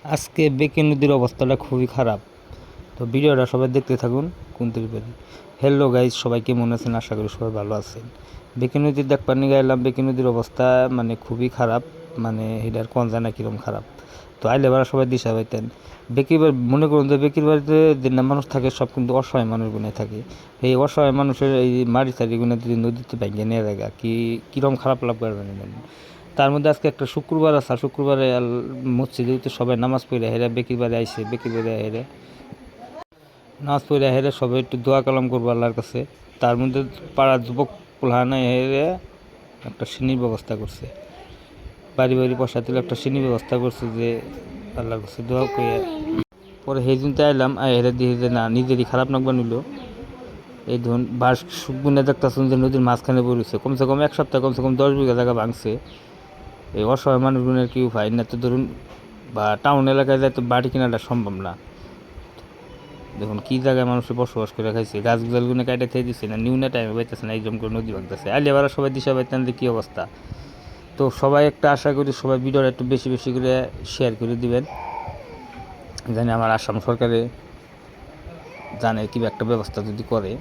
আজকে বেঁকে নদীর অবস্থাটা খুবই খারাপ। তো ভিডিওটা সবাই দেখতে থাকুন কুন্তির বাড়ি। হ্যালো গাইজ, সবাই কেমন আছেন? আশা করি সবাই ভালো আছেন। বেঁকে নদীর দেখবার নিয়ে গেলাম। বেঁকে নদীর অবস্থা মানে খুবই খারাপ, মানে এটার কোন জানা কীরকম খারাপ। তো আইলে এবার সবাই দিশা পাইতেন। বেকির বাড়ি মনে করুন যে বেকির বাড়িতে যেটা মানুষ থাকে সব কিন্তু অসহায় মানুষগুলো থাকে। এই অসহায় মানুষের এই মারি চারিগুলো যদি নদীতে ভেঙে নিয়ে যায় কীরকম খারাপ লাগবে মানে। তার মধ্যে আজকে একটা শুক্রবার আছে, শুক্রবারে মসজিদে তো সবাই নামাজ পড়ে হেরে বেকির বাড়ি আইসে। বেকির বাড়ি হেরে নামাজ পড়ে হেরে সবাই একটু দোয়া কালাম করবো আল্লাহর কাছে। তার মধ্যে পাড়ার যুবক পোলাহানা হেরে একটা সিনির ব্যবস্থা করছে, বাড়ি বাড়ি পয়সা তুলে একটা সিনির ব্যবস্থা করছে যে আল্লাহর কাছে দোয়া করে। পরে সেই দিনতে আইলাম, হেরে দিয়ে যে না নিজেরই খারাপ নাকবা নিল। এই ধরুন বাস সুগুনে দেখতেছেন যে নদীর মাঝখানে পড়েছে, কমসে কম এক সপ্তাহে কমসে কম 10 বিঘা জায়গা ভাঙছে। এই অসহায় মানুষগুলোর কি উপায়, না তো ধরুন বা টাউন এলাকায় যায় তো বাড়ি কেনাটা সম্ভব না। দেখুন কী জায়গায় মানুষের বসবাস করে খাইছে, গাছগুলো কাটে খেয়ে দিচ্ছে না, নিউনা টাইমে পাইতেছে না, এইরকম করে নদী ভাঙতেছে। আইলে এবার সবাই দিশা পাইতেন যে কী অবস্থা। তো সবাই একটা আশা করি সবাই ভিডিওটা একটু বেশি বেশি করে শেয়ার করে দিবেন, জানি আমার আসাম সরকারে জানে কিবা একটা ব্যবস্থা যদি করে।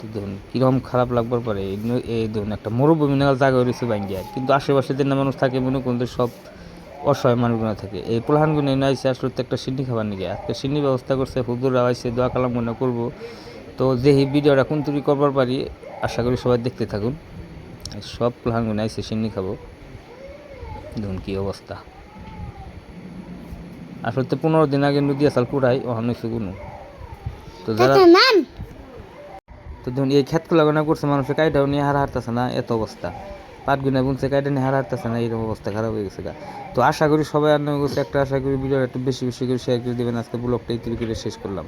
তো দেখুন কীরকম খারাপ লাগবার পরে এই ধরুন একটা মরুভূমি নেওয়ার জায়গা রয়েছে বাঙ্গিয়ার, কিন্তু আশেপাশে যে মানুষ থাকে মনে করুন সব অসহায় মানুষগুলো থাকে। এই পোলাহানগুলো এনে আইসে আসলে তো একটা সিন্নি খাবার নিয়ে আজকে সিন্নি ব্যবস্থা করছে, হুজুররা আইসে দোয়া কালাম মনে করবো। তো যে এই ভিডিওটা কোন তৈরি করবার পারি, আশা করি সবাই দেখতে থাকুন। সব পোলাহানগুলো আইসে সিন্নি খাবো। দেখুন কী অবস্থা। আসলে তো 15 দিন আগে নদী আসাল পুরাই ওখানে হয়েছে কোনো। তো যারা তো ধরুন এই ক্ষেতগুলো গোনা করছে মানুষের কাইটাও নিয়ে হারা হারতেছে না, এত অবস্থা। পাট গুনা বুনছে কাইটা নিয়ে হারা হারতেছে না, এইরকম অবস্থা খারাপ হয়ে গেছে। তো আশা করি সবাই আর একটা আশা করি ভিডিওটা একটু বেশি বেশি করে শেয়ার করে দেবেন। আজকে ব্লগটা এই তৈরি করে শেষ করলাম।